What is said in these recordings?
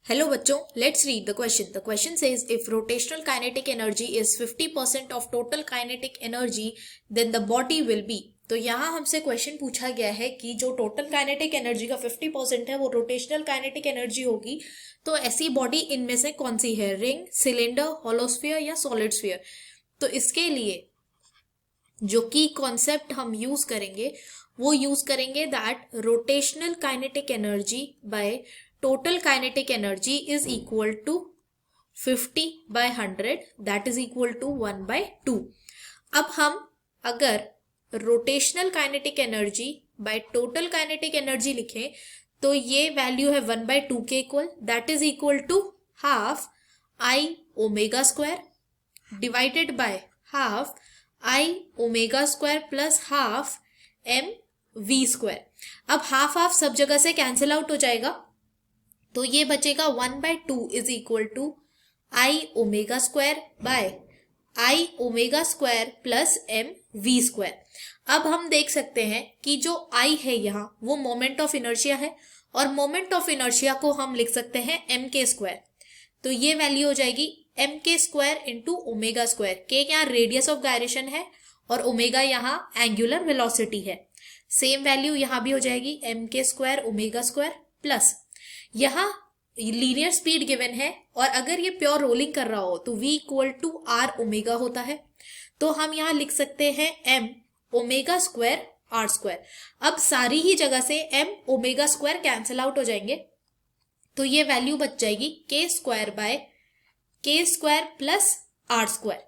Hello बच्चों, let's read the question. The question says if rotational kinetic energy is 50% of total kinetic energy, then the body will be. तो यहाँ हमसे question पूछा गया है कि जो टोटल काइनेटिक एनर्जी का 50% है वो रोटेशनल काइनेटिक एनर्जी होगी, तो ऐसी बॉडी इनमें से कौन सी है? रिंग, सिलेंडर, होलोस्फीयर या सॉलिड स्फीयर? तो इसके लिए जो की कॉन्सेप्ट हम यूज करेंगे वो यूज करेंगे that rotational kinetic energy by total kinetic energy is equal to 50/100, that is equal to 1/2। अब हम अगर rotational kinetic energy by total kinetic energy लिखें तो ये वैल्यू है 1/2 के equal, that is equal to half I omega square divided by half I omega square plus half m v square. अब half half सब जगह से कैंसिल आउट हो जाएगा, तो ये बचेगा 1/2 is equal to I omega square by I omega square plus m v square. अब हम देख सकते हैं कि जो आई है यहाँ वो मोमेंट ऑफ इनर्शिया है, और मोमेंट ऑफ इनर्शिया को हम लिख सकते हैं एम के स्क्वायर। तो ये वैल्यू हो जाएगी M k square into omega square. के यहाँ रेडियस ऑफ गायरेशन है और ओमेगा यहाँ एंगुलर वेलोसिटी है। सेम वैल्यू यहाँ भी हो जाएगी M k square omega square plus यहाँ लीनियर स्पीड गिवन है, और अगर ये प्योर रोलिंग कर रहा हो तो v equal to r omega होता है, तो हम यहाँ लिख सकते हैं m omega square r square. अब सारी ही जगह से m omega square cancel out हो जाएंगे, तो ये वैल्यू बच जाएगी k square by k square plus r square,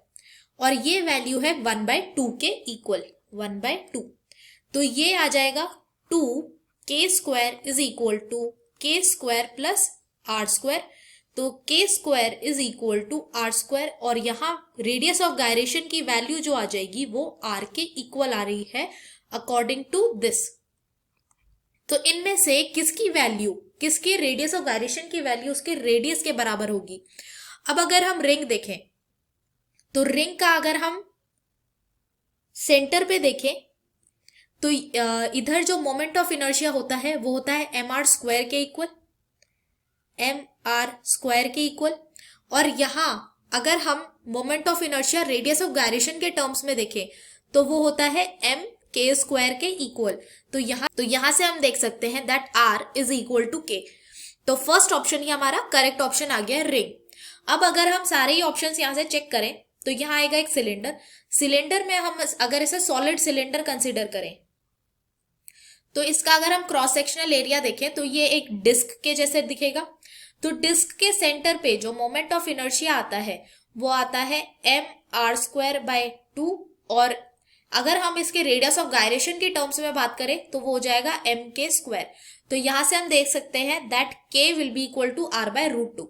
और ये वैल्यू है 1/2 के इक्वल 1/2। तो ये आ जाएगा 2k square is equal to k square plus r square. तो k square is equal to r square, और यहाँ रेडियस ऑफ गायरेशन की वैल्यू जो आ जाएगी वो आर के इक्वल आ रही है अकॉर्डिंग टू दिस। तो इनमें से किसकी वैल्यू, किसकी रेडियस ऑफ गायरेशन की वैल्यू उसके रेडियस के बराबर होगी? अब अगर हम रिंग देखें तो रिंग का अगर हम सेंटर पे देखें तो इधर जो मोमेंट ऑफ इनर्शिया होता है वो होता है एम आर स्क्वायर के इक्वल, एम आर स्क्वायर के इक्वल। और यहाँ अगर हम moment of inertia radius of gyration के टर्म्स में देखें तो वो होता है एम के स्क्वायर के इक्वल। तो यहाँ से हम देख सकते हैं that r is equal to k. तो फर्स्ट ऑप्शन ही हमारा करेक्ट ऑप्शन आ गया रिंग। अब अगर हम सारे ही ऑप्शन यहाँ से चेक करें तो यहाँ आएगा एक सिलेंडर। सिलेंडर में हम अगर इसे सॉलिड सिलेंडर कंसिडर करें तो इसका अगर हम क्रॉस सेक्शनल एरिया देखें तो ये एक डिस्क के जैसे दिखेगा। तो डिस्क के सेंटर पे जो मोमेंट ऑफ इनर्शिया आता है वो आता है एम आर स्क्वायर बाय 2, और अगर हम इसके रेडियस ऑफ गायरेशन की टर्म्स में बात करें तो वो हो जाएगा एम के स्क्वायर। तो यहां से हम देख सकते हैं that k will be equal to r by √2।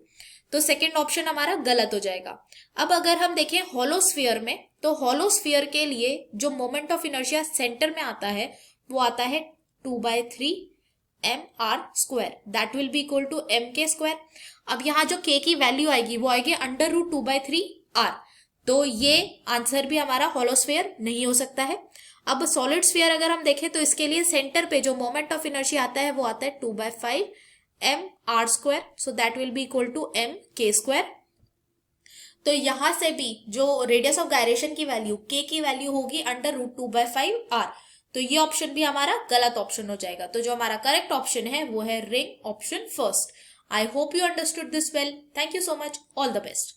तो सेकेंड ऑप्शन हमारा गलत हो जाएगा। अब अगर हम देखें होलोस्फीयर में, तो होलोस्फीयर के लिए जो मोमेंट ऑफ इनर्शिया सेंटर में आता है वो आता है 2/3 m r square, that will be equal to m k square. अब यहाँ जो के की वैल्यू आएगी वो आएगी √2/3 आर। तो ये आंसर भी हमारा होलोस्फीयर नहीं हो सकता है। अब सॉलिड स्फीयर अगर हम देखें तो इसके लिए सेंटर पे जो मोमेंट ऑफ इनर्शिया आता है वो आता है 2/5 m r square, so that will be equal to m k square. तो यहां से भी जो रेडियस ऑफ गायरेशन की वैल्यू के की वैल्यू होगी √2/5 आर। तो ये ऑप्शन भी हमारा गलत ऑप्शन हो जाएगा। तो जो हमारा करेक्ट ऑप्शन है वो है ring, option first. I hope you understood this well. Thank you so much, all the best.